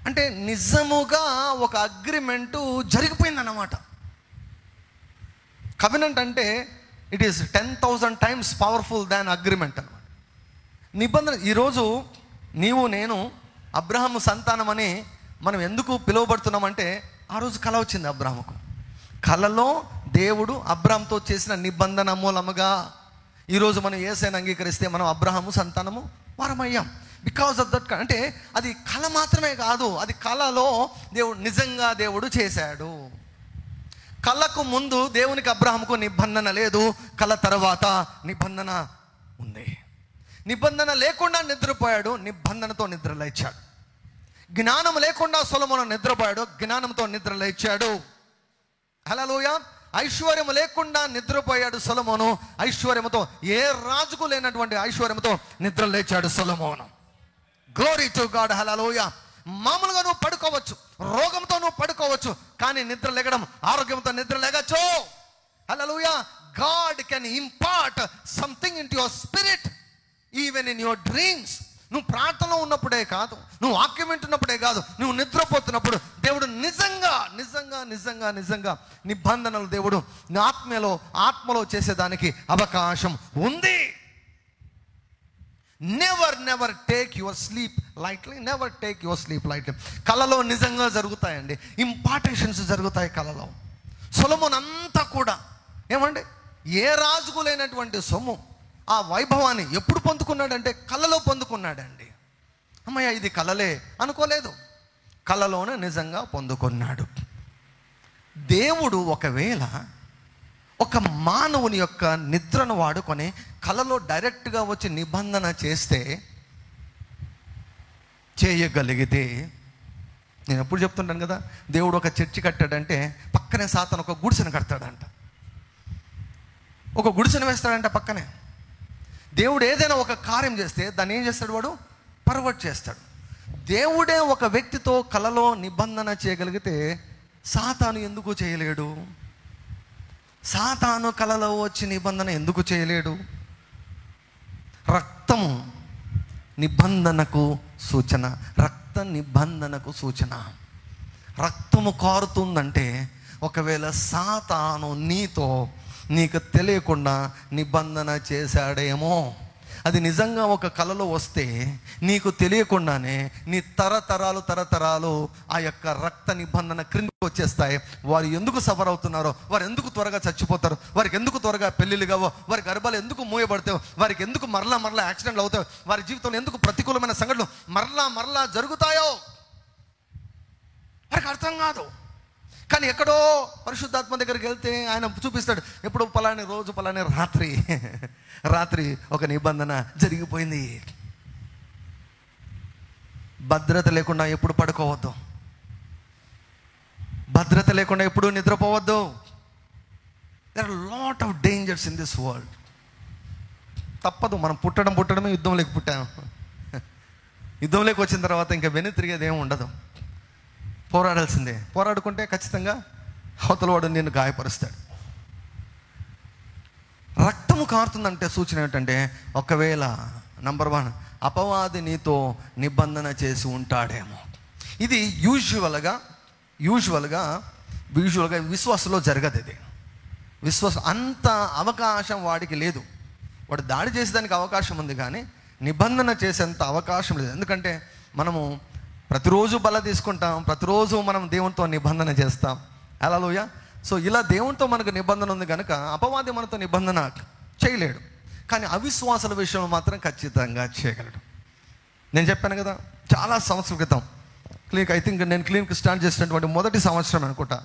అంటే నిజముగా ఒక అగ్రిమెంటు జరిగిపోయిందన్నమాట. కవెనెంట్ అంటే it is 10,000 times powerful than agreement అన్నమాట. నిబంధన. ఈరోజు నీవు నేను అబ్రహాము సంతానం అని మనం ఎందుకు పిలువబడుతున్నామంటే, ఆ రోజు కల వచ్చింది అబ్రహాముకు. కలలో దేవుడు అబ్రహాంతో చేసిన నిబంధన మూలముగా ఈరోజు మనం యేసయ్యను అంగీకరిస్తే మనం అబ్రహాము సంతానము వారమయ్యాం. Because of that. అంటే అది కళ మాత్రమే కాదు, అది కళలో దేవుడు నిజంగా దేవుడు చేశాడు. కళకు ముందు దేవునికి అబ్రహాముకు నిబంధన లేదు, కళ తర్వాత నిబంధన ఉంది. నిబంధన లేకుండా నిద్రపోయాడు, నిబంధనతో నిద్ర లేచాడు. జ్ఞానం లేకుండా సొలొమోను నిద్రపోయాడు, జ్ఞానంతో నిద్ర లేచాడు. హల్లెలూయా. ఐశ్వర్యం లేకుండా నిద్రపోయాడు సొలొమోను, ఐశ్వర్యముతో, ఏ రాజుకు లేనటువంటి ఐశ్వర్యముతో నిద్ర లేచాడు సొలొమోను. Glory to God. హల్లెలూయా. మామూలుగా నువ్వు పడుకోవచ్చు, రోగంతో నువ్వు పడుకోవచ్చు, కానీ నిద్ర లేగడం, ఆరోగ్యంతో నిద్ర లేగచ్చు. Hallelujah. God can impart something into your spirit even in your dreams. నువ్వు ప్రార్థనలో ఉన్నప్పుడే కాదు, నువ్వు వాక్యం వింటున్నప్పుడే కాదు, నువ్వు నిద్రపోతున్నప్పుడు దేవుడు నిజంగా నిజంగా నిజంగా నిజంగా నిబంధనలు దేవుడు ఆత్మలో చేసేదానికి అవకాశం ఉంది. Never take your sleep lightly. Never take your sleep lightly. కళలో నిజంగా జరుగుతాయండి, ఇంపార్టేషన్స్ జరుగుతాయి కళలో. సొలొమోను అంతా కూడా ఏమండి, ఏ రాజుకు లేనటువంటి సొమ్ము, ఆ వైభవాన్ని ఎప్పుడు పొందుకున్నాడంటే కళలో పొందుకున్నాడండి. అమ్మయ్య ఇది కళలే అనుకోలేదు, కళలోనే నిజంగా పొందుకున్నాడు. దేవుడు ఒకవేళ ఒక మానవుని యొక్క నిద్రను వాడుకొని కళలో డైరెక్ట్గా వచ్చి నిబంధన చేయగలిగితే, నేను ఎప్పుడు చెప్తుంటాను కదా, దేవుడు ఒక చర్చి కట్టాడంటే పక్కనే సాతాను ఒక గుడిసెను కడతాడంట, ఒక గుడిసెను వేస్తాడంట పక్కనే. దేవుడు ఏదైనా ఒక కార్యం చేస్తే దాన్ని ఏం చేస్తాడు, వాడు పర్వర్ట్ చేస్తాడు. దేవుడే ఒక వ్యక్తితో కలలో నిబంధన చేయగలిగితే సాతాను ఎందుకు చేయలేడు? సాతాను కలలో వచ్చి నిబంధన ఎందుకు చేయలేడు? రక్తము నిబంధనకు సూచన, రక్త నిబంధనకు సూచన. రక్తము కారుతుందంటే ఒకవేళ సాతాను నీకు తెలియకుండా నిబంధన చేశాడేమో. అది నిజంగా ఒక కలలో వస్తే నీకు తెలియకుండానే నీ తరతరాలు ఆ యొక్క రక్త నిబంధన క్రిందికి వచ్చేస్తాయి. వారు ఎందుకు సఫర్ అవుతున్నారో, వారు ఎందుకు త్వరగా చచ్చిపోతారు, వారికి ఎందుకు త్వరగా పెళ్ళిళ్ళు కావో, వారి గర్భాలు ఎందుకు మూయబడతాయో, వారికి ఎందుకు మరలా యాక్సిడెంట్లు అవుతాయో, వారి జీవితంలో ఎందుకు ప్రతికూలమైన సంఘటనలు మరలా జరుగుతాయో వారికి అర్థం కాదు. కానీ ఎక్కడో పరిశుద్ధాత్మ దగ్గరికి వెళ్తే ఆయన చూపిస్తాడు, ఎప్పుడు పలాని రోజు పలాని రాత్రి ఒక నిబంధన జరిగిపోయింది. భద్రత లేకుండా ఎప్పుడు పడుకోవద్దు, భద్రత లేకుండా ఎప్పుడు నిద్రపోవద్దు. There are lot of dangers in this world. తప్పదు, మనం పుట్టడమే యుద్ధంలోకి పుట్టాము. యుద్ధంలోకి వచ్చిన తర్వాత ఇంకా వెను తిరిగేది ఏమి ఉండదు, పోరాడాల్సిందే. పోరాడుకుంటే ఖచ్చితంగా అవతల వాడు నిన్ను గాయపరుస్తాడు. రక్తము కారుతుందంటే సూచన ఏంటంటే, ఒకవేళ నంబర్ 1 అపవాది నీతో నిబంధన చేసి ఉంటాడేమో. ఇది యూజువల్గా విశ్వాసంలో జరగదు. ఇది అంత అవకాశం వాడికి లేదు. వాడు దాడి చేసేదానికి అవకాశం ఉంది కానీ నిబంధన చేసేంత అవకాశం లేదు. ఎందుకంటే మనము ప్రతిరోజు బల తీసుకుంటాం, ప్రతిరోజు మనం దేవునితో నిబంధన చేస్తాం. హల్లెలూయా. సో ఇలా దేవునితో మనకు నిబంధన ఉంది కనుక అపవాది మనతో నిబంధన చేయలేడు. కానీ అవిశ్వాసాల విషయంలో మాత్రం ఖచ్చితంగా చేయగలడు. నేను చెప్పాను కదా, చాలా సంవత్సరాల క్రితం నేను క్లినిక్ స్టార్ట్ చేసినటువంటి మొదటి సంవత్సరం అనుకుంటా,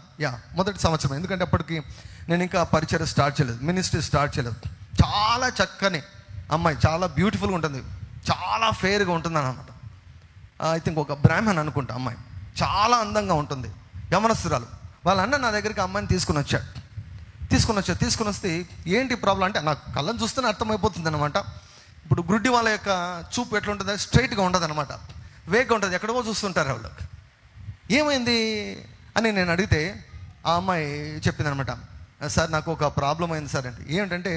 మొదటి సంవత్సరం. ఎందుకంటే అప్పటికి నేను ఇంకా పరిచయం స్టార్ట్ చేయలేదు, మినిస్ట్రీ స్టార్ట్ చేయలేదు. చాలా చక్కని అమ్మాయి, చాలా బ్యూటిఫుల్గా ఉంటుంది, చాలా ఫెయిర్గా ఉంటుంది అన్నమాట. ఐ థింక్ ఒక బ్రాహ్మణ్ అనుకుంటా అమ్మాయి, చాలా అందంగా ఉంటుంది, యమనస్తురాలు. వాళ్ళ అన్న నా దగ్గరికి అమ్మాయిని తీసుకుని వస్తే ఏంటి ప్రాబ్లం అంటే, నాకు కళ్ళని చూస్తేనే అర్థమైపోతుంది అనమాట. ఇప్పుడు గుడ్డి వాళ్ళ యొక్క చూపు ఎట్లా ఉంటుంది, స్ట్రైట్గా ఉండదు అనమాట, వేగ్గా ఉంటుంది, ఎక్కడో చూస్తుంటారు వాళ్ళు. ఏమైంది అని నేను అడిగితే ఆ అమ్మాయి చెప్పింది అనమాట, సార్ నాకు ఒక ప్రాబ్లం అయింది సార్ అంటే. ఏంటంటే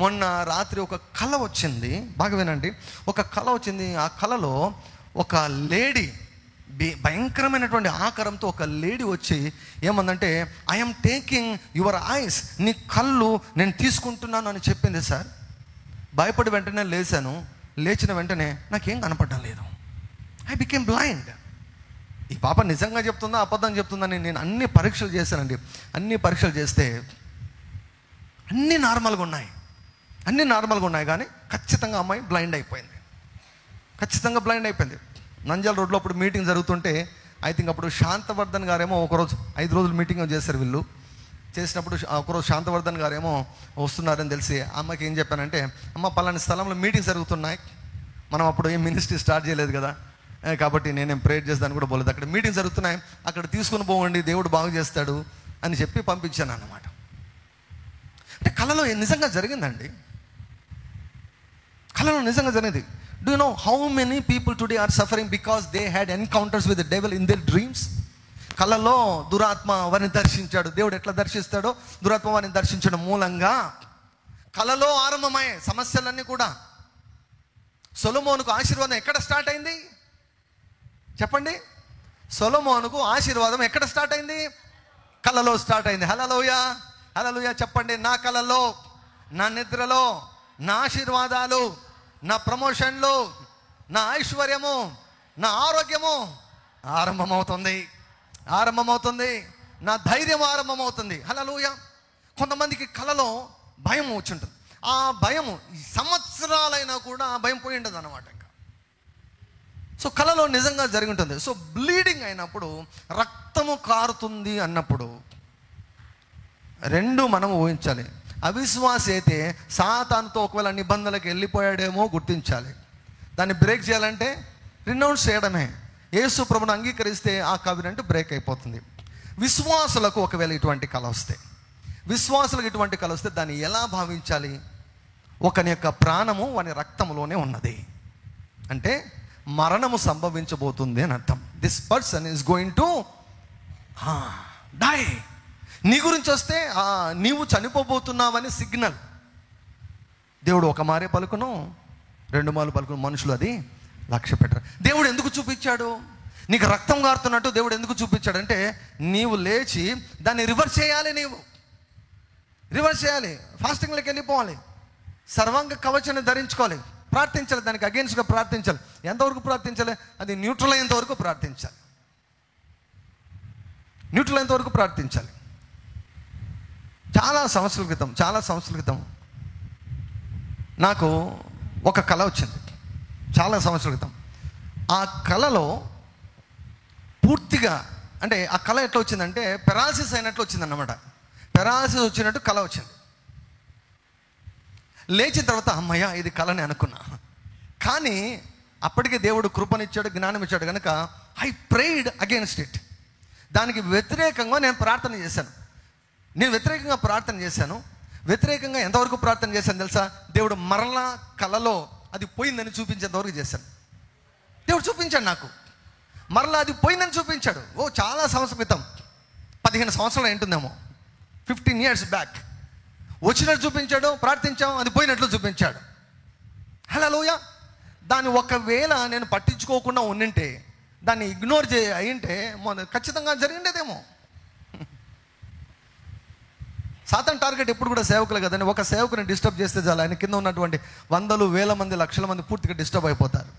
మొన్న రాత్రి ఒక కళ వచ్చింది, బాగా వినండి, ఒక కళ వచ్చింది. ఆ కళలో ఒక లేడీ భయంకరమైనటువంటి ఆకారంతో ఒక లేడీ వచ్చి ఏమందంటే, ఐఎమ్ టేకింగ్ యువర్ ఐస్, నీ కళ్ళు నేను తీసుకుంటున్నాను అని చెప్పింది సార్. భయపడి వెంటనే లేచాను. లేచిన వెంటనే నాకేం కనపడడం లేదు. I became blind. ఈ పాప నిజంగా చెప్తుందా అబద్ధం చెప్తుందని నేను అన్ని పరీక్షలు చేశానండి. అన్ని పరీక్షలు చేస్తే అన్నీ నార్మల్గా ఉన్నాయి కానీ ఖచ్చితంగా అమ్మాయి బ్లైండ్ అయిపోయింది. ఖచ్చితంగా బ్లైండ్ అయిపోయింది. నంద్యాల రోడ్లో అప్పుడు మీటింగ్ జరుగుతుంటే ఐ థింక్ అప్పుడు శాంతవర్ధన్ గారేమో ఒకరోజు 5 రోజులు మీటింగ్ చేశారు. వీళ్ళు చేసినప్పుడు ఒకరోజు శాంతవర్ధన్ గారేమో వస్తున్నారని తెలిసి అమ్మకి ఏం చెప్పానంటే, అమ్మ పలాని స్థలంలో మీటింగ్స్ జరుగుతున్నాయి, మనం అప్పుడు ఏం మినిస్ట్రీ స్టార్ట్ చేయలేదు కదా, కాబట్టి నేనేం ప్రేయర్ చేస్తాను కూడా పోలేదు, అక్కడ మీటింగ్స్ జరుగుతున్నాయి, అక్కడ తీసుకుని పోవండి, దేవుడు బాగు చేస్తాడు అని చెప్పి పంపించాను అన్నమాట. అంటే కళలో నిజంగా జరిగిందండి. కళలో నిజంగా జరిగింది. Do you know how many people today are suffering because they had encounters with the devil in their dreams? కళలో దురాత్మ వారిని దర్శించాడు. దేవుడు ఎట్లా దర్శిస్తాడో, దురాత్మ వారిని దర్శించడం మూలంగా కళలో ఆరంభమయ్యే సమస్యలన్నీ కూడా. సొలొమోనుకు ఆశీర్వాదం ఎక్కడ స్టార్ట్ అయింది చెప్పండి? సొలొమోనుకు ఆశీర్వాదం ఎక్కడ స్టార్ట్ అయింది? కళలో స్టార్ట్ అయింది. హల్లెలూయా, హల్లెలూయా చెప్పండి. నా కళలో, నా నిద్రలో, నా ఆశీర్వాదాలు, నా ప్రమోషన్లు, నా ఐశ్వర్యము, నా ఆరోగ్యము ఆరంభమవుతుంది. నా ధైర్యం ఆరంభమవుతుంది. హల్లెలూయా. కొంతమందికి కళలో భయం వచ్చుంటుంది. ఆ భయము సంవత్సరాలైనా కూడా ఆ భయం పోయి ఉండదు అన్నమాట. ఇంకా సో కళలో నిజంగా జరిగి ఉంటుంది. సో బ్లీడింగ్ అయినప్పుడు, రక్తము కారుతుంది అన్నప్పుడు రెండు మనం ఊహించాలి. అవిశ్వాసి అయితే సాతానుతో ఒకవేళ నిబంధనలకు వెళ్ళిపోయాడేమో గుర్తించాలి. దాన్ని బ్రేక్ చేయాలంటే రినౌన్స్ చేయడమే. యేసు ప్రభువును అంగీకరిస్తే ఆ కవినెంట్ బ్రేక్ అయిపోతుంది. విశ్వాసులకు ఒకవేళ ఇటువంటి కళ వస్తే దాన్ని ఎలా భావించాలి? ఒకని యొక్క ప్రాణము వాని రక్తంలోనే ఉన్నది అంటే మరణము సంభవించబోతుంది అని అర్థం. This person is going to die. నీ గురించి వస్తే నీవు చనిపోబోతున్నావని సిగ్నల్. దేవుడు ఒక మారే పలుకును, 2 మార్లు పలుకును, మనుషులు అది లక్ష్య పెట్టరు. దేవుడు ఎందుకు చూపించాడు? నీకు రక్తం కారుతున్నట్టు దేవుడు ఎందుకు చూపించాడంటే, నీవు లేచి దాన్ని రివర్స్ చేయాలి. రివర్స్ చేయాలి. ఫాస్టింగ్లోకి వెళ్ళిపోవాలి. సర్వాంగ కవచాన్ని ధరించుకోవాలి. ప్రార్థించాలి. దానికి అగెన్స్ట్గా ప్రార్థించాలి. ఎంతవరకు ప్రార్థించాలి? అది న్యూట్రల్ అయ్యేంత వరకు ప్రార్థించాలి. చాలా సంవత్సరాల క్రితం నాకు ఒక కళ వచ్చింది. చాలా సంవత్సరాల క్రితం ఆ కళలో పూర్తిగా అంటే ఆ కళ ఎట్లా వచ్చిందంటే పెరాసిస్ అయినట్లు వచ్చిందన్నమాట. పెరాసిస్ వచ్చినట్టు కళ వచ్చింది. లేచిన తర్వాత అమ్మయ్య ఇది కళని అనుకున్నా. కానీ అప్పటికే దేవుడు కృపనిచ్చాడు, జ్ఞానం ఇచ్చాడు కనుక ఐ ప్రేయిడ్ అగెన్స్ట్ ఇట్. దానికి వ్యతిరేకంగా నేను ప్రార్థన చేశాను. వ్యతిరేకంగా ఎంతవరకు ప్రార్థన చేశాను తెలుసా? దేవుడు మరలా కళలో అది పోయిందని చూపించేంతవరకు చేశాను. దేవుడు చూపించాడు నాకు, మరలా అది పోయిందని చూపించాడు. చాలా సంవత్సరం క్రితం, 15 సంవత్సరాలు ఏంటుందేమో, 15 years బ్యాక్ వచ్చినట్టు చూపించాడు. ప్రార్థించాం, అది పోయినట్లు చూపించాడు. హల్లెలూయా. దాన్ని ఒకవేళ నేను పట్టించుకోకుండా ఉండింటే, దాన్ని ఇగ్నోర్ అయ్యింటే ఖచ్చితంగా జరిగిండేదేమో. సాతాను టార్గెట్ ఎప్పుడు కూడా సేవకులే కదండి. ఒక సేవకుని డిస్టర్బ్ చేస్తే చాలు, ఆయన కింద ఉన్నటువంటి 100,000, 1,000 మంది, 1,00,000 మంది పూర్తిగా డిస్టర్బ్ అయిపోతారు.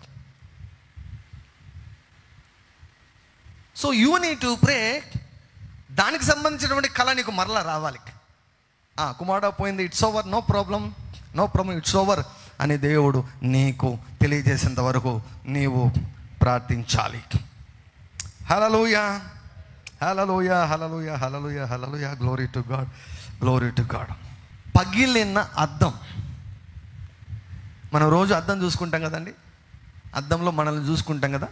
So you need to pray. దానికి సంబంధించినటువంటి కళ నీకు మరలా రావాలి. కుమారుడు పోయింది, it's over, no problem, it's over అని దేవుడు నీకు తెలియజేసేంత వరకు నీవు ప్రార్థించాలి. Hallelujah, hallelujah, hallelujah, hallelujah, hallelujah. Glory to God, glory to God. పగిలిన అద్దం. మనం రోజు అద్దం చూసుకుంటాం కదండి. అద్దంలో మనల్ని చూసుకుంటాం కదా.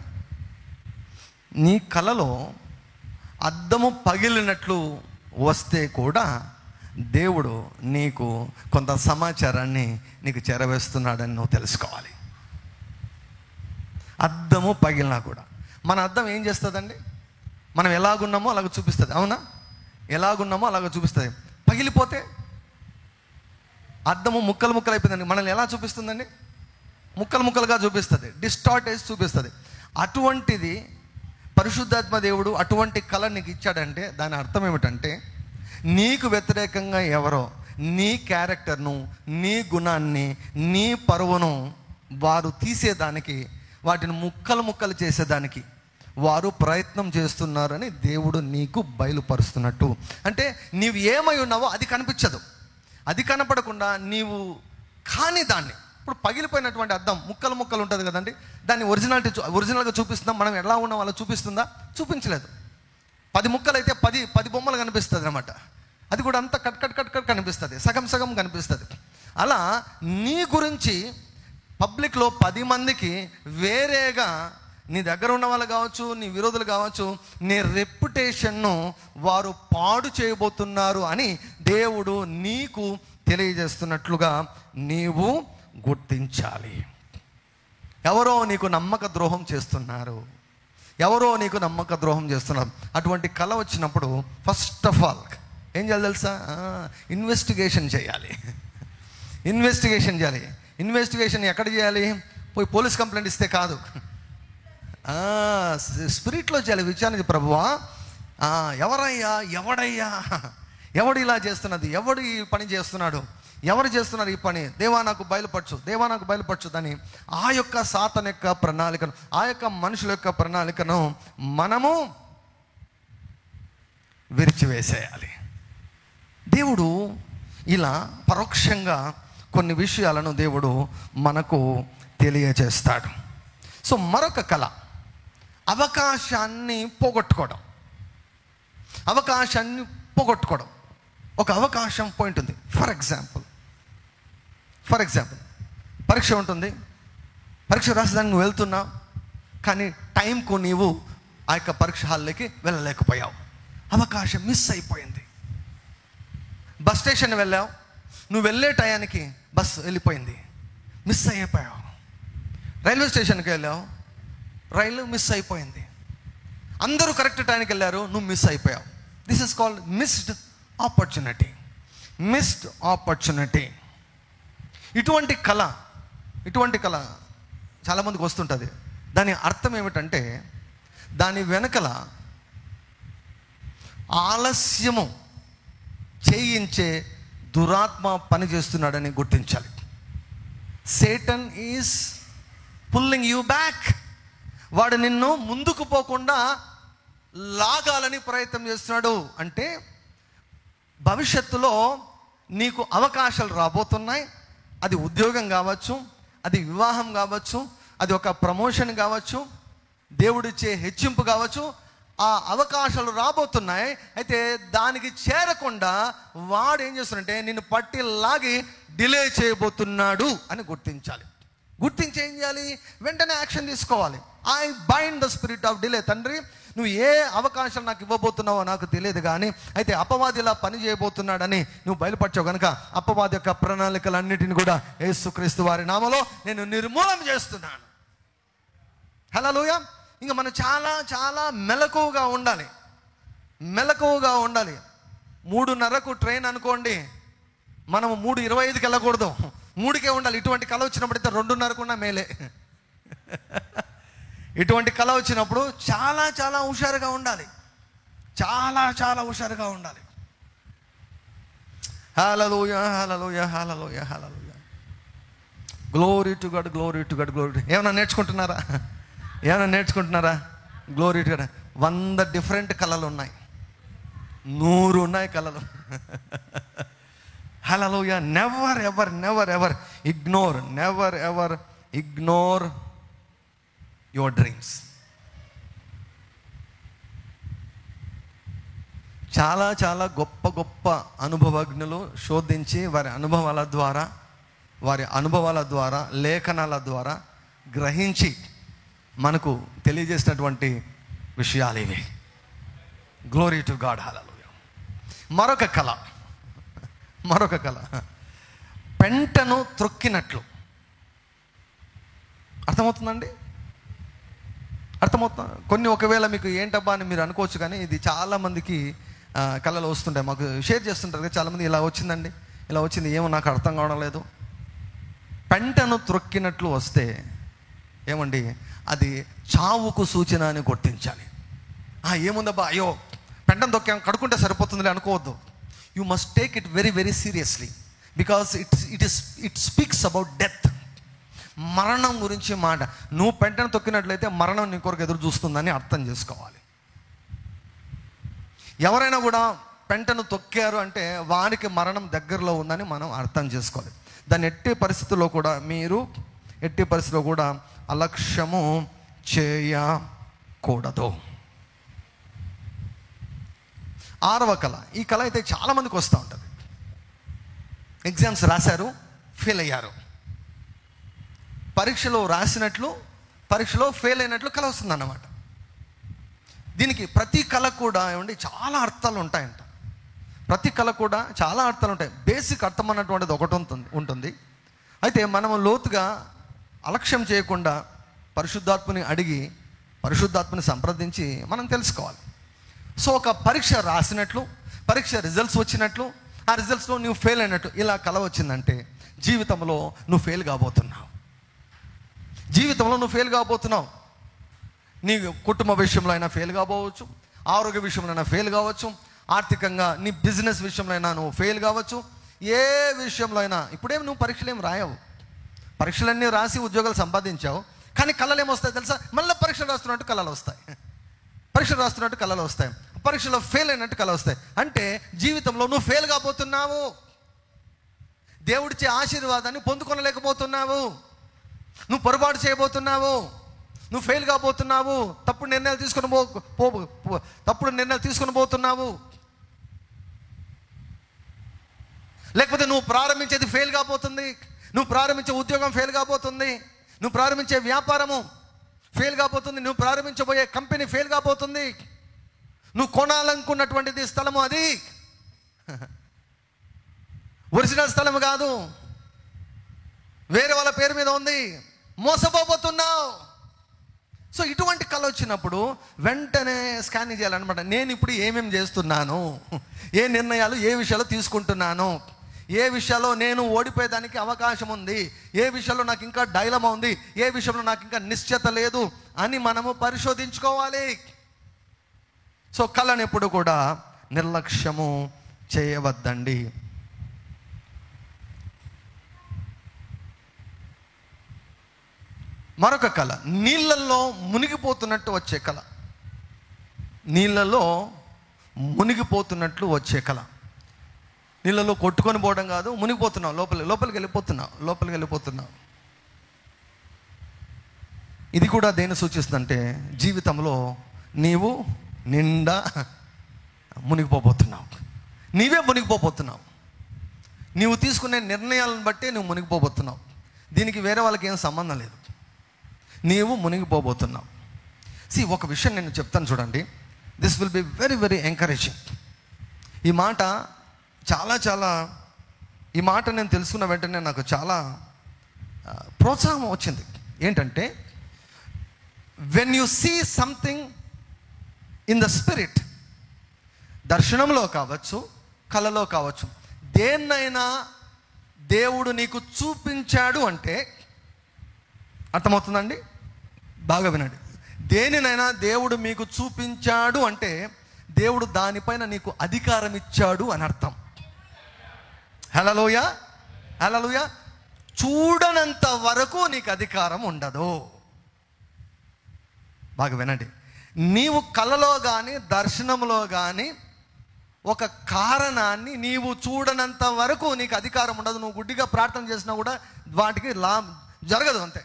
నీ కలలో అద్దము పగిలినట్లు వస్తే కూడా దేవుడు నీకు కొంత సమాచారాన్ని నీకు చేరవేస్తున్నాడని నువ్వు తెలుసుకోవాలి. అద్దము పగిలినా కూడా మన అద్దం ఏం చేస్తుందండి? మనం ఎలాగున్నామో అలాగ చూపిస్తుంది. అవునా? ఎలాగున్నామో అలాగ చూపిస్తుంది. పగిలిపోతే అద్దము ముక్కలు అయిపోయిందండి. మనల్ని ఎలా చూపిస్తుందండి? ముక్కలుగా చూపిస్తుంది, డిస్టార్ట్ చేసి చూపిస్తుంది. అటువంటిది పరిశుద్ధాత్మ దేవుడు అటువంటి కళ నీకు ఇచ్చాడంటే దాని అర్థం ఏమిటంటే, నీకు వ్యతిరేకంగా ఎవరో నీ క్యారెక్టర్ను, నీ గుణాన్ని, నీ పరువును వారు తీసేదానికి, వాటిని ముక్కలు ముక్కలు చేసేదానికి వారు ప్రయత్నం చేస్తున్నారని దేవుడు నీకు బయలుపరుస్తున్నట్టు. అంటే నీవు ఏమై ఉన్నావో అది కనిపించదు. అది కనపడకుండా నీవు కాని దాన్ని, ఇప్పుడు పగిలిపోయినటువంటి అద్దం ముక్కలు ముక్కలు ఉంటుంది కదండి, దాన్ని ఒరిజినల్గా చూపిస్తున్నాం. మనం ఎలా ఉన్నాం అలా చూపిస్తుందా? చూపించలేదు. 10 ముక్కలు అయితే 10 బొమ్మలు కనిపిస్తుంది అనమాట. అది కూడా అంతా కట్ కట్ కట్ కట్ కనిపిస్తుంది, సగం సగం కనిపిస్తుంది. అలా నీ గురించి పబ్లిక్లో 10 మందికి వేరేగా, నీ దగ్గర ఉన్న వాళ్ళు కావచ్చు, నీ విరోధులు కావచ్చు, నీ రెప్యుటేషన్ను వారు పాడు చేయబోతున్నారు అని దేవుడు నీకు తెలియజేస్తున్నట్లుగా నీవు గుర్తించాలి. ఎవరో నీకు నమ్మక ద్రోహం చేస్తున్నారు, ఎవరో నీకు నమ్మక ద్రోహం చేస్తున్నారు. అటువంటి కళ వచ్చినప్పుడు ఫస్ట్ ఆఫ్ ఆల్ ఏం చేయాలి తెలుసా? ఇన్వెస్టిగేషన్ చేయాలి. ఇన్వెస్టిగేషన్ ఎక్కడ చేయాలి? పోయి పోలీస్ కంప్లైంట్ ఇస్తే కాదు, స్పిరిట్లో చేయాలి. విచారణ, ప్రభువా ఎవడయ్యా, ఎవడు ఇలా చేస్తున్నది, ఎవడు ఈ పని చేస్తున్నాడు, ఎవరు చేస్తున్నారు ఈ పని, దేవా నాకు బయలుపరచు అని ఆ యొక్క సాతాను యొక్క ప్రణాళికను, ఆ యొక్క మనుషుల యొక్క ప్రణాళికను మనము విరిచివేసేయాలి. దేవుడు ఇలా పరోక్షంగా కొన్ని విషయాలను దేవుడు మనకు తెలియజేస్తాడు. సో మరొక కళ, అవకాశాన్ని పోగొట్టుకోవడం. ఒక అవకాశం పాయింట్ ఉంది. ఫర్ ఎగ్జాంపుల్ పరీక్ష ఉంటుంది, పరీక్ష రాసేదానికి నువ్వు వెళ్తున్నావు, కానీ టైంకు నీవు ఆ యొక్క పరీక్ష హాల్లోకి వెళ్ళలేకపోయావు, అవకాశం మిస్ అయిపోయింది. బస్ స్టేషన్ వెళ్ళావు, నువ్వు వెళ్ళే టయానికి బస్సు వెళ్ళిపోయింది, మిస్ అయిపోయావు. రైల్వే స్టేషన్కి వెళ్ళావు, రైలు మిస్ అయిపోయింది. అందరూ కరెక్ట్ టైంకి వెళ్ళారు, నువ్వు మిస్ అయిపోయావు. This is called missed opportunity. ఇటువంటి కళ చాలామందికి వస్తుంటుంది. దాని అర్థం ఏమిటంటే, దాని వెనకల ఆలస్యము చేయించే దురాత్మ పని చేస్తున్నాడని గుర్తించాలి. Satan is pulling you back. వాడు నిన్ను ముందుకు పోకుండా లాగాలని ప్రయత్నం చేస్తున్నాడు. అంటే భవిష్యత్తులో నీకు అవకాశాలు రాబోతున్నాయి. అది ఉద్యోగం కావచ్చు, అది వివాహం కావచ్చు, అది ఒక ప్రమోషన్ కావచ్చు, దేవుడిచ్చే హెచ్చింపు కావచ్చు. ఆ అవకాశాలు రాబోతున్నాయి. అయితే దానికి చేరకుండా వాడు ఏం చేస్తున్నాడంటే నిన్ను పట్టి లాగి డిలే చేయబోతున్నాడు అని గుర్తించాలి. గుర్తించి ఏం చేయాలి? వెంటనే యాక్షన్ తీసుకోవాలి. I bind the spirit of delay. తండ్రి, నువ్వు ఏ అవకాశం నాకు ఇవ్వబోతున్నావో నాకు తెలియదు, కానీ అయితే అపవాది ఇలా పని చేయబోతున్నాడని నువ్వు బయలుపరచావు కనుక అపవాది యొక్క ప్రణాళికలన్నిటిని కూడా యేసుక్రీస్తు వారి నామములో నేను నిర్మూలన చేస్తున్నాను. హల్లెలూయా. ఇంకా మనం చాలా చాలా మెలకువగా ఉండాలి. 3:30కు ట్రైన్ అనుకోండి, మనం 3:25కి వెళ్ళకూడదు, 3కే ఉండాలి. ఇటువంటి కళ వచ్చినప్పుడైతే 2:30కున్నా మేలే. ఇటువంటి కళ వచ్చినప్పుడు చాలా చాలా హుషారుగా ఉండాలి. హల్లెలూయా. Glory to God. ఏమైనా నేర్చుకుంటున్నారా? Glory to God. 100 డిఫరెంట్ కళలు ఉన్నాయి, 100 ఉన్నాయి కళలు. Hallelujah. Never ever ignore your dreams. చాలా చాలా గొప్ప అనుభవజ్ఞులు శోధించి వారి అనుభవాల ద్వారా లేఖనాల ద్వారా గ్రహించి మనకు తెలియజేసినటువంటి విషయాలు ఇవి. Glory to God. హల్లెలూయా. మరొక కళ పెంటను త్రొక్కినట్లు. అర్థమవుతుందా? కొన్ని ఒకవేళ మీకు ఏంటబ్బా అని మీరు అనుకోవచ్చు, కానీ ఇది చాలామందికి కళలు వస్తుంటాయి, మాకు షేర్ చేస్తుంటారు కదా చాలామంది. ఇలా వచ్చింది ఏమో నాకు అర్థం కావడం లేదు. పెంటను త్రొక్కినట్లు వస్తే ఏమండి, అది చావుకు సూచన అని గుర్తించాలి. ఏముందబ్బా, అయ్యో పెంటను తొక్కాం కడుక్కుంటే సరిపోతుందిలే అనుకోవద్దు. You must take it very very seriously, because it speaks about death. మరణం గురించి మాట. నువ్వు పెంటను తొక్కినట్లయితే మరణం నీ కొరకు ఎదురు చూస్తుందని అర్థం చేసుకోవాలి. ఎవరైనా కూడా పెంటను తొక్కారు అంటే వారికి మరణం దగ్గరలో ఉందని మనం అర్థం చేసుకోవాలి. దాన్ని ఎట్టి పరిస్థితుల్లో కూడా అలక్ష్యము చేయకూడదు. 6వ కళ. ఈ కళ అయితే చాలామందికి వస్తూ ఉంటుంది. ఎగ్జామ్స్ రాశారు, ఫెయిల్ అయ్యారు. పరీక్షలో రాసినట్లు పరీక్షలో ఫెయిల్ అయినట్లు కళ వస్తుందన్నమాట. దీనికి ప్రతి కళ కూడా చాలా అర్థాలు ఉంటాయంట. ప్రతి కళ కూడా చాలా అర్థాలు ఉంటాయి. బేసిక్ అర్థం అన్నటువంటిది ఒకటి ఉంటుంది. అయితే మనము లోతుగా అలక్ష్యం చేయకుండా పరిశుద్ధాత్మని అడిగి పరిశుద్ధాత్మని సంప్రదించి మనం తెలుసుకోవాలి. సో ఒక పరీక్ష రాసినట్లు, పరీక్ష రిజల్ట్స్ వచ్చినట్లు, ఆ రిజల్ట్స్లో నువ్వు ఫెయిల్ అయినట్టు ఇలా కళ వచ్చిందంటే జీవితంలో నువ్వు ఫెయిల్ కాబోతున్నావు. నీ కుటుంబ విషయంలో అయినా ఫెయిల్ కాబోవచ్చు, ఆరోగ్య విషయంలో అయినా ఫెయిల్ కావచ్చు, ఆర్థికంగా నీ బిజినెస్ విషయంలో అయినా నువ్వు ఫెయిల్ కావచ్చు. ఏ విషయంలో అయినా. ఇప్పుడేం నువ్వు పరీక్షలు ఏం రాయవు, పరీక్షలన్నీ రాసి ఉద్యోగాలు సంపాదించావు, కానీ కళలు ఏమొస్తాయి తెలుసా? మళ్ళీ పరీక్షలు రాస్తున్నట్టు కళలు వస్తాయి, పరీక్షలో ఫెయిల్ అయినట్టు కళ వస్తాయి. అంటే జీవితంలో నువ్వు ఫెయిల్ కాబోతున్నావు, దేవుడిచ్చే ఆశీర్వాదాన్ని పొందుకొనలేకపోతున్నావు, నువ్వు పొరపాటు చేయబోతున్నావు, నువ్వు ఫెయిల్ కాబోతున్నావు, తప్పుడు నిర్ణయాలు తీసుకొని పోతున్నావు. లేకపోతే నువ్వు ప్రారంభించేది ఫెయిల్ కాబోతుంది, నువ్వు ప్రారంభించే ఉద్యోగం ఫెయిల్ కాబోతుంది, నువ్వు ప్రారంభించే వ్యాపారము ఫెయిల్ కాబోతుంది, నువ్వు ప్రారంభించబోయే కంపెనీ ఫెయిల్ కాబోతుంది, నువ్వు కొనాలనుకున్నటువంటిది స్థలము అది ఒరిజినల్ స్థలం కాదు, వేరే వాళ్ళ పేరు మీద ఉంది, మోసపోతున్నావు. సో ఇటువంటి కళ వచ్చినప్పుడు వెంటనే స్కానింగ్ చేయాలన్నమాట. నేను ఇప్పుడు ఏమేమి చేస్తున్నాను, ఏ నిర్ణయాలు ఏ విషయాలు తీసుకుంటున్నాను, ఏ విషయాల్లో నేను ఓడిపోయేదానికి అవకాశం ఉంది, ఏ విషయంలో నాకు ఇంకా డైలమా ఉంది, ఏ విషయంలో నాకు ఇంకా నిశ్చయత లేదు అని మనము పరిశోధించుకోవాలి. సో కళను ఎప్పుడు కూడా నిర్లక్ష్యము చేయవద్దండి. మరొక కళ, నీళ్ళల్లో మునిగిపోతున్నట్టు వచ్చే కళ. నీళ్ళలో మునిగిపోతున్నట్లు వచ్చే కళ. నీళ్ళలో కొట్టుకొని పోవడం కాదు, మునిగిపోతున్నావు, లోపలికి వెళ్ళిపోతున్నావు. ఇది కూడా దేన్ని సూచిస్తుందంటే జీవితంలో నీవు నిండా మునిగిపోతున్నావు, నీవే మునిగిపోతున్నావు. నీవు తీసుకునే నిర్ణయాలను బట్టే నువ్వు మునిగిపోతున్నావు. దీనికి వేరే వాళ్ళకి ఏం సంబంధం లేదు, నీవు మునిగిపోతున్నావు. ఒక విషయం నేను చెప్తాను చూడండి. This will be very very encouraging. ఈ మాట ఈ మాట నేను తెలుసుకున్న వెంటనే నాకు చాలా ప్రోత్సాహం వచ్చింది. ఏంటంటే, when you see something in the spirit, దర్శనంలో కావచ్చు, కళలో కావచ్చు, దేన్నైనా దేవుడు నీకు చూపించాడు అంటే, అర్థమవుతుందండి? బాగా వినండి. దేనినైనా దేవుడు మీకు చూపించాడు అంటే దేవుడు దానిపైన నీకు అధికారం ఇచ్చాడు అని అర్థం. హల్లెలూయా. చూడనంత వరకు నీకు అధికారం ఉండదు. బాగా వినండి. నీవు కలలో కానీ దర్శనంలో కానీ ఒక కారణాన్ని నీవు చూడనంత వరకు నీకు అధికారం ఉండదు. నువ్వు గుడ్డిగా ప్రార్థన చేసినా కూడా వాటికి జరగదు, అంతే.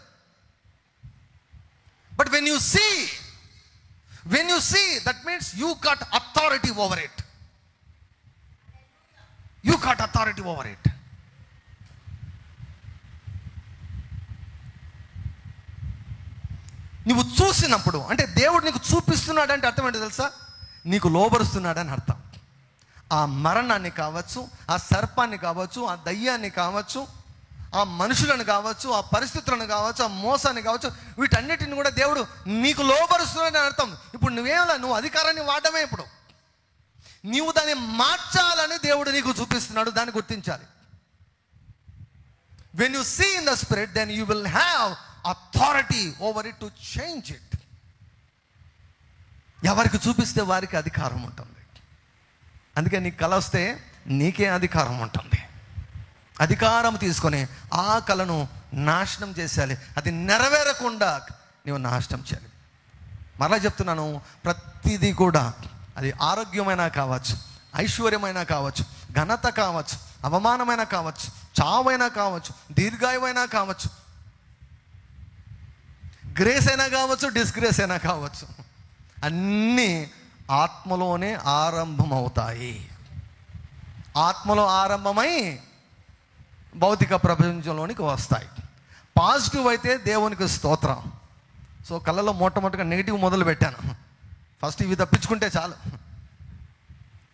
But when you see, that means you got authority over it. నువ్వు చూసినప్పుడు అంటే దేవుడు నీకు చూపిస్తున్నాడు అంటే అర్థం ఏంటో తెలుసా? నీకు లోబరుస్తున్నాడని అర్థం. ఆ మరణాన్ని కావచ్చు, ఆ సర్పాన్ని కావచ్చు, ఆ దయ్యాన్ని కావచ్చు, ఆ మనుషులను కావచ్చు, ఆ పరిస్థితులను కావచ్చు, ఆ మోసాన్ని కావచ్చు, వీటన్నిటిని కూడా దేవుడు నీకు లోబరుస్తున్నాడని అర్థం. ఇప్పుడు నువ్వు అధికారాన్ని వాడమే. ఇప్పుడు నీవు దాన్ని మార్చాలని దేవుడు నీకు చూపిస్తున్నాడు, దాన్ని గుర్తించాలి. When you see in the spirit, then you will have authority over it to change it. ఎవరికి చూపిస్తే వారికి అధికారం ఉంటుంది. అందుకే నీకు కల వస్తే నీకే అధికారం ఉంటుంది. అధికారం తీసుకొని ఆ కళను నాశనం చేసేయాలి. అది నెరవేరకుండా నీవు నాశనం చేయాలి. మరలా చెప్తున్నాను, ప్రతిదీ కూడా అది ఆరోగ్యమైనా కావచ్చు, ఐశ్వర్యమైనా కావచ్చు, ఘనత కావచ్చు, అవమానమైనా కావచ్చు, చావైనా కావచ్చు, దీర్ఘాయువైనా కావచ్చు, గ్రేస్ అయినా కావచ్చు, డిస్గ్రేస్ అయినా కావచ్చు, అన్నీ ఆత్మలోనే ఆరంభమవుతాయి. ఆత్మలో ఆరంభమై భౌతిక ప్రపంచంలోనికి వస్తాయి. పాజిటివ్ అయితే దేవునికి స్తోత్రం. సో కళ్ళలో మొట్టమొదటిగా నెగిటివ్ మొదలు పెట్టాను. ఫస్ట్ ఇవి తప్పించుకుంటే చాలు.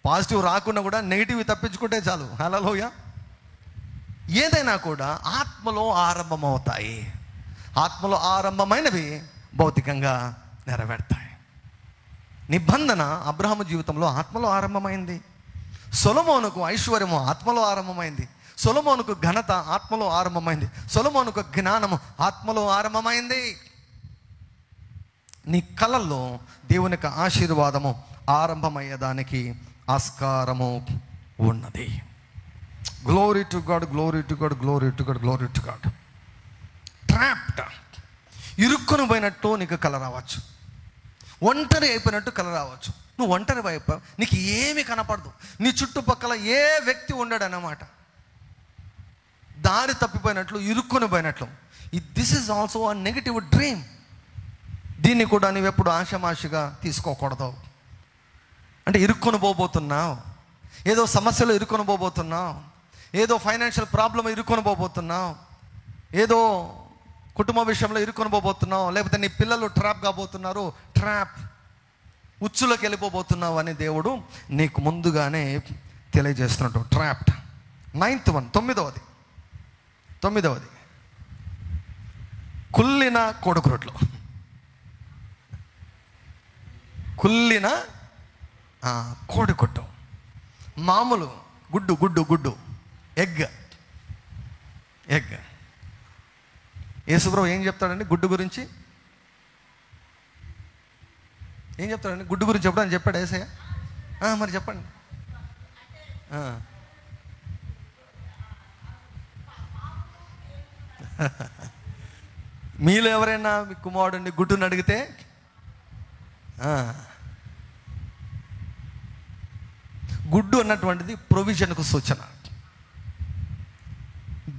పాజిటివ్ రాకుండా కూడా నెగిటివ్ తప్పించుకుంటే చాలు. హల్లెలూయా. ఏదైనా కూడా ఆత్మలో ఆరంభమవుతాయి. ఆత్మలో ఆరంభమైనవి భౌతికంగా నెరవేరుతాయి. నిబంధన అబ్రహాము జీవితంలో ఆత్మలో ఆరంభమైంది. సొలొమోనుకు ఐశ్వర్యము ఆత్మలో ఆరంభమైంది. సొలొమోనుకు ఘనత ఆత్మలో ఆరంభమైంది. సొలొమోనుకు జ్ఞానము ఆత్మలో ఆరంభమైంది. నీ కళల్లో దేవుని యొక్క ఆశీర్వాదము ఆరంభమయ్యేదానికి ఆస్కారము ఉన్నది. Glory to God, glory to God, glory to God, glory to God. Trapped, ఇరుక్కుని పోయినట్టు నీకు కళ రావచ్చు. ఒంటరి అయిపోయినట్టు కళ రావచ్చు. నువ్వు ఒంటరి అయిపోయావు, నీకు ఏమి కనపడదు. నీ చుట్టుపక్కల ఏ వ్యక్తి ఉండడు అన్నమాట. దారి తప్పిపోయినట్లు, ఇరుక్కుని పోయినట్లు. This is also a negative dream. దీన్ని కూడా నువ్వు ఎప్పుడు ఆషామాషిగా తీసుకోకూడదు. అంటే ఇరుక్కొని పోబోతున్నావు, ఏదో సమస్యలు ఇరుక్కొని పోబోతున్నావు, ఏదో ఫైనాన్షియల్ ప్రాబ్లం ఇరుక్కొని పోబోతున్నావు, ఏదో కుటుంబ విషయంలో ఇరుక్కొని పోబోతున్నావు, లేకపోతే నీ పిల్లలు ట్రాప్ కాబోతున్నారు, ట్రాప్ ఉచ్చులోకి వెళ్ళిపోబోతున్నావు అని దేవుడు నీకు ముందుగానే తెలియజేస్తున్నట్టు. ట్రాప్డ్. 9th one, 9వది కుళ్ళిన కోడిగుడ్లు. కుళ్ళిన కోడిగుడ్డు, మామూలు గుడ్డు గుడ్డు గుడ్డు ఎగ్. యేసుప్రభు ఏం చెప్తాడండి గుడ్డు గురించి? ఏం చెప్తాడండి గుడ్డు గురించి? చెప్పడానికి చెప్పాడు యేసయ్య? మరి చెప్పండి. మీలో ఎవరైనా మీ కుమారుడిని గుడ్డుని అడిగితే గుడ్డు అన్నటువంటిది ప్రొవిజన్కు సూచన,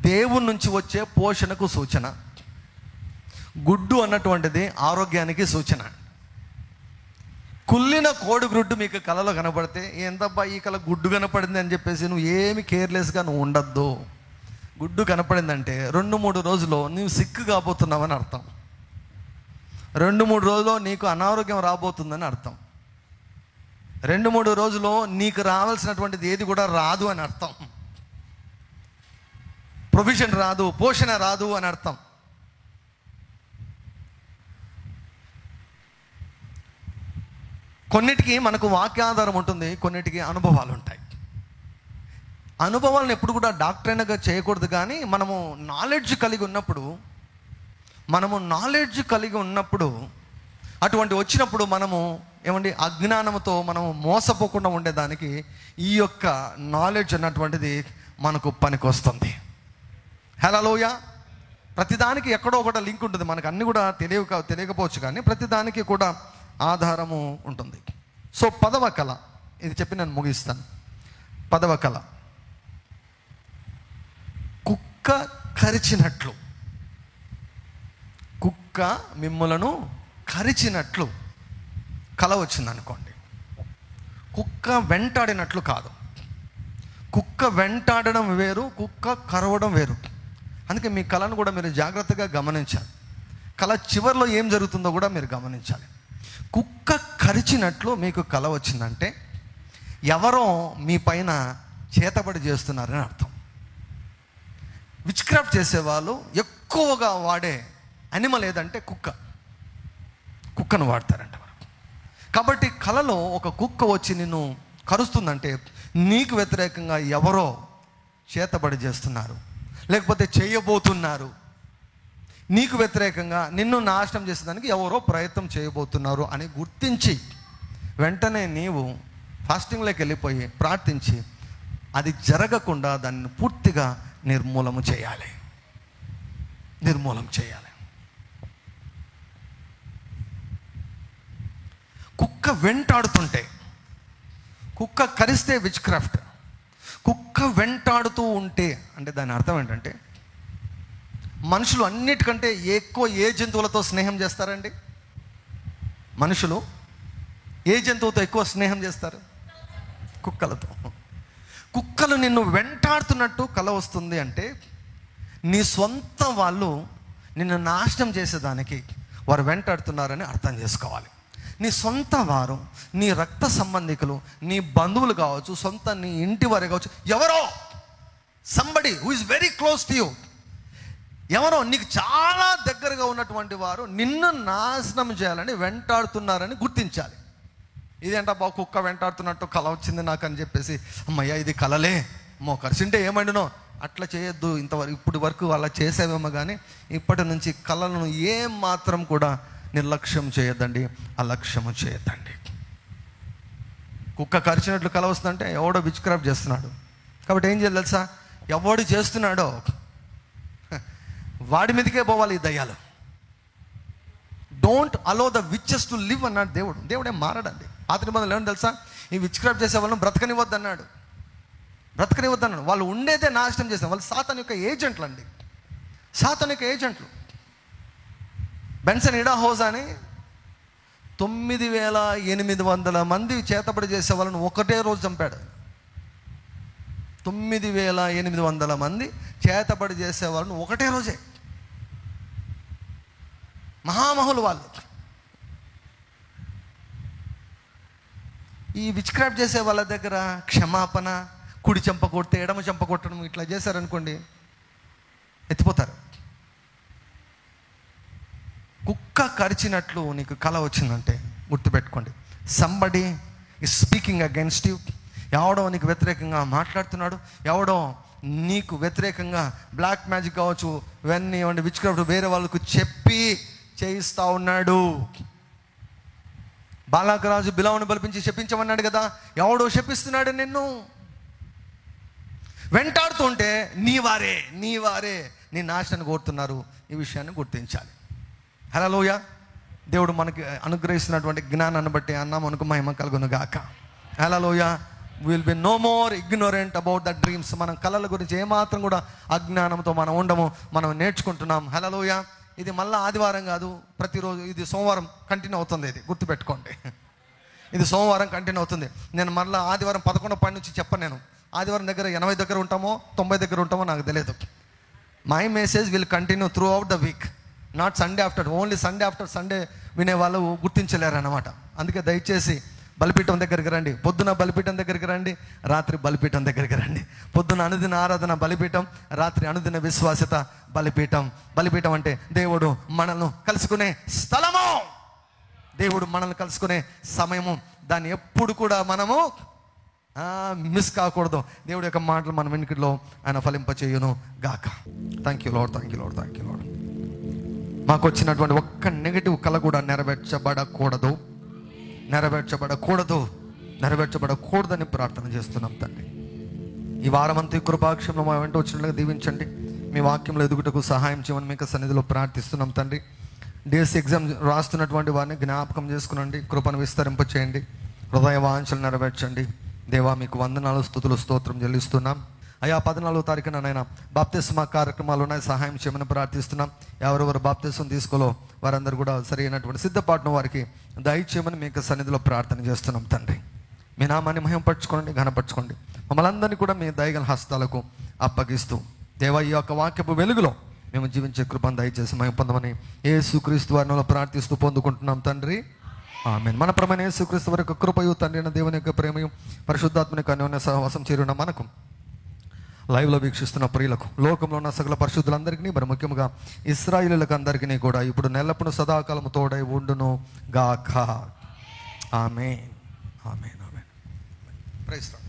దేవుని నుంచి వచ్చే పోషణకు సూచన. గుడ్డు అన్నటువంటిది ఆరోగ్యానికి సూచన. కుళ్ళిన కోడిగుడ్డు మీకు కలలో కనపడితే, ఏందబ్బా ఈ కళ గుడ్డు కనపడింది అని చెప్పేసి నువ్వు ఏమి కేర్లెస్గా నువ్వు ఉండద్దు. గుడ్డు కనపడిందంటే 2-3 రోజుల్లో నువ్వు సిక్కు కాబోతున్నావని అర్థం. 2-3 రోజుల్లో నీకు అనారోగ్యం రాబోతుందని అర్థం. 2-3 రోజుల్లో నీకు రావాల్సినటువంటిది ఏది కూడా రాదు అని అర్థం. ప్రొవిజన్ రాదు, పోషణ రాదు అని అర్థం. కొన్నిటికి మనకు వాక్యాధారం ఉంటుంది, కొన్నిటికి అనుభవాలు ఉంటాయి. అనుభవాలను ఎప్పుడు కూడా డాక్టరైనగా చేయకూడదు. కానీ మనము నాలెడ్జ్ కలిగి ఉన్నప్పుడు అటువంటి వచ్చినప్పుడు మనము ఏమండి అజ్ఞానంతో మనము మోసపోకుండా ఉండేదానికి ఈ యొక్క నాలెడ్జ్ అన్నటువంటిది మనకు పనికొస్తుంది. హల్లెలూయా. ప్రతిదానికి ఎక్కడో ఒకటి లింక్ ఉంటుంది. మనకు అన్నీ కూడా తెలియకపోవచ్చు, కానీ ప్రతిదానికి కూడా ఆధారము ఉంటుంది. సో 10వ కళ, ఇది చెప్పి నేను ముగిస్తాను. 10వ కళ, కుక్క కరిచినట్లు. కుక్క మిమ్ములను కరిచినట్లు కల వచ్చింది అనుకోండి. కుక్క వెంటాడినట్లు కాదు. కుక్క వెంటాడడం వేరు, కుక్క కరవడం వేరు. అందుకే మీ కళను కూడా మీరు జాగ్రత్తగా గమనించాలి. కళ చివరిలో ఏం జరుగుతుందో కూడా మీరు గమనించాలి. కుక్క కరిచినట్లు మీకు కళ వచ్చిందంటే ఎవరో మీ పైన చేతబడి చేస్తున్నారని అర్థం. విచ్ క్రాఫ్ట్ చేసేవాళ్ళు ఎక్కువగా వాడే అనిమల్ ఏదంటే కుక్కను వాడతారంట. కాబట్టి కలలో ఒక కుక్క వచ్చి నిన్ను కరుస్తుందంటే నీకు వ్యతిరేకంగా ఎవరో చేతబడి చేస్తున్నారు, లేకపోతే చేయబోతున్నారు. నీకు వ్యతిరేకంగా నిన్ను నాశనం చేసేదానికి ఎవరో ప్రయత్నం చేయబోతున్నారు అని గుర్తించి వెంటనే నీవు ఫాస్టింగ్లోకి వెళ్ళిపోయి ప్రార్థించి అది జరగకుండా దాన్ని పూర్తిగా నిర్మూలన చేయాలి. కుక్క వెంటాడుతుంటే, కుక్క కరిస్తే విచ్ క్రాఫ్ట్, కుక్క వెంటాడుతూ ఉంటే అంటే దాని అర్థం ఏంటంటే, మనుషులు అన్నిటికంటే ఎక్కువ ఏ జంతువులతో స్నేహం చేస్తారండి? మనుషులు ఏ జంతువుతో ఎక్కువ స్నేహం చేస్తారు? కుక్కలతో. కుక్కలు నిన్ను వెంటాడుతున్నట్టు కల వస్తుంది అంటే నీ సొంత వాళ్ళు నిన్ను నాశనం చేసేదానికి వారు వెంటాడుతున్నారని అర్థం చేసుకోవాలి. నీ సొంత వారు, నీ రక్త సంబంధికులు, నీ బంధువులు కావచ్చు, నీ ఇంటి వారు కావచ్చు, ఎవరో somebody who is very close to you, ఎవరో నీకు చాలా దగ్గరగా ఉన్నటువంటి వారు నిన్ను నాశనం చేయాలని వెంటాడుతున్నారని గుర్తించాలి. ఇదేంటా బాబు కుక్క వెంటాడుతున్నట్టు కల వచ్చింది నాకు అని చెప్పేసి, అమ్మయ్య ఇది కలలే, కరిసింటే ఏమండినో, అట్లా చేయొద్దు. ఇప్పుడు వరకు అలా చేసేవేమో కానీ ఇప్పటి నుంచి కళలను ఏం మాత్రం కూడా నిర్లక్ష్యం చేయొద్దండి, అలక్ష్యము చేయొద్దండి. కుక్క కరిచినట్లు కల వస్తుందంటే ఎవడో విచ్ క్రాఫ్ట్ చేస్తున్నాడు. కాబట్టి ఏం చేయాలి తెలుసా? ఎవడు చేస్తున్నాడో వాడి మీదకే పోవాలి ఈ దయ్యాలు. Don't allow the witches to live అన్నాడు దేవుడు. దేవుడే మారడండి. పాత నిబంధనలు ఏమని తెలుసా? ఈ విచ్ క్రాఫ్ట్ చేసే వాళ్ళని బ్రతకనివద్దు అన్నాడు. వాళ్ళు ఉండేదే నాశనం చేశారు. వాళ్ళు సాతాను యొక్క ఏజెంట్లు అండి, సాతాను యొక్క ఏజెంట్లు. బెన్సన్ ఇడాహోజ్ అని 9,800 మంది చేతబడి చేసే వాళ్ళని ఒకటే రోజు చంపాడు. 9,800 మంది చేతబడి చేసే వాళ్ళని ఒకటే రోజే. మహామహులు వాళ్ళు. ఈ విచ్ క్రాఫ్ట్ చేసే వాళ్ళ దగ్గర క్షమాపణ, కుడి చెంప కొడితే ఎడమ చెంప కొట్టడం ఇట్లా చేశారనుకోండి, ఎత్తిపోతారు. కుక్క కరిచినట్లు నీకు కల వచ్చిందంటే గుర్తుపెట్టుకోండి, somebody is speaking against you. ఎవడో నీకు వ్యతిరేకంగా మాట్లాడుతున్నాడు, ఎవడో నీకు వ్యతిరేకంగా బ్లాక్ మ్యాజిక్ కావచ్చు, ఇవన్నీ ఏమంటే విచ్ క్రాఫ్ట్ వేరే వాళ్ళకు చెప్పి చేయిస్తూ ఉన్నాడు. బాలాకరాజు బిలావును బలిపించి శపించమన్నాడు కదా, ఎవడో శపిస్తున్నాడు నిన్ను. వెంటాడుతుంటే నీ వారే నీ నాశనాన్ని కోరుతున్నారు. ఈ విషయాన్ని గుర్తించాలి. హల్లెలూయా. దేవుడు మనకి అనుగ్రహిస్తున్నటువంటి జ్ఞానాన్ని బట్టి అన్నామనుకు మహిమ కలుగును గాక. Hallelujah. Will be no more ignorant about the dreams. మనం కళల గురించి ఏమాత్రం కూడా అజ్ఞానంతో మనం ఉండము. మనం నేర్చుకుంటున్నాం. హల్లెలూయా. ఇది మళ్ళీ ఆదివారం కాదు, ప్రతిరోజు. ఇది సోమవారం కంటిన్యూ అవుతుంది. ఇది గుర్తుపెట్టుకోండి, ఇది సోమవారం కంటిన్యూ అవుతుంది. నేను మళ్ళీ ఆదివారం 11 నుంచి చెప్పను. నేను ఆదివారం దగ్గర 80 దగ్గర ఉంటామో 90 దగ్గర ఉంటామో నాకు తెలియదు. My message will continue through out the week, not Sunday after. Only Sunday after Sunday వినే వాళ్ళు గుర్తించలేరు అన్నమాట. అందుకే దయచేసి బలిపీఠం దగ్గరికి రండి. పొద్దున బలిపీఠం దగ్గరికి రండి, రాత్రి బలిపీఠం దగ్గరికి రండి. పొద్దున అనుదిన ఆరాధన బలిపీఠం, రాత్రి అనుదిన విశ్వాసత బలిపీఠం. బలిపీఠం అంటే దేవుడు మనల్ని కలుసుకునే స్థలము, దేవుడు మనల్ని కలుసుకునే సమయము. దాన్ని ఎప్పుడు కూడా మనము మిస్ కాకూడదు. దేవుడి యొక్క మాటలు మన వెనుకలో ఆయన ఫలింపచేయును గాక. Thank you lord, thank you lord, thank you lord. మాకు వచ్చినటువంటి ఒక్క నెగిటివ్ కళ కూడా నెరవేర్చబడకూడదని ప్రార్థన చేస్తున్నాం తండ్రి. ఈ వారమంతా కృపాక్షంలో మా వెంట వచ్చినట్లుగా దీవించండి. మీ వాక్యంలో ఎదుగుటకు సహాయం చేయమని మీకు సన్నిధిలో ప్రార్థిస్తున్నాం తండ్రి. డిఎస్సి ఎగ్జామ్ రాస్తున్నటువంటి వారిని జ్ఞాపకం చేసుకునండి, కృపను విస్తరింపచేయండి, హృదయ వాంఛలు నెరవేర్చండి. దేవా మీకు వందనాలు, స్తుతులు, స్తోత్రం చెల్లిస్తున్నాం. అయ్యా 14వ తారీఖున నాయన బాప్తిస్మా కార్యక్రమాలు ఉన్నాయి, సహాయం చేయమని ప్రార్థిస్తున్నాం. ఎవరెవరు బాప్తిస్మం తీసుకోలో వారందరూ కూడా సరైనటువంటి సిద్ధపాటును వారికి దయచేయమని మీకు సన్నిధిలో ప్రార్థన చేస్తున్నాం తండ్రి. మీ నామాన్ని మహిమపరచుకోండి, ఘనపరచుకోండి. మమ్మల్ని అందరినీ కూడా మీ దయగల హస్తాలకు అప్పగిస్తూ దేవా ఈ యొక్క వాక్యపు వెలుగులో మేము జీవించే కృపను దయచేసి మహిమ పొందమని యేసుక్రీస్తు వారిలో ప్రార్థిస్తూ పొందుకుంటున్నాం తండ్రి. ఆమేన్. మన ప్రభువైన యేసుక్రీస్తు వారి యొక్క కృపయు, తండ్రి అయిన దేవుని యొక్క ప్రేమయు, పరిశుద్ధాత్మని యొక్క అన్యోన్య సహవాసం చేరున్న మనకు, లైవ్లో వీక్షిస్తున్న ప్రియులకు, లోకంలో ఉన్న సకల పరిశుద్ధులందరికీ, మరి ముఖ్యంగా ఇశ్రాయేలులకు అందరికీ కూడా ఇప్పుడు నెల్లప్పుడు సదాకాలము తోడై ఉండును గాక. Amen, amen, amen. Praise lord.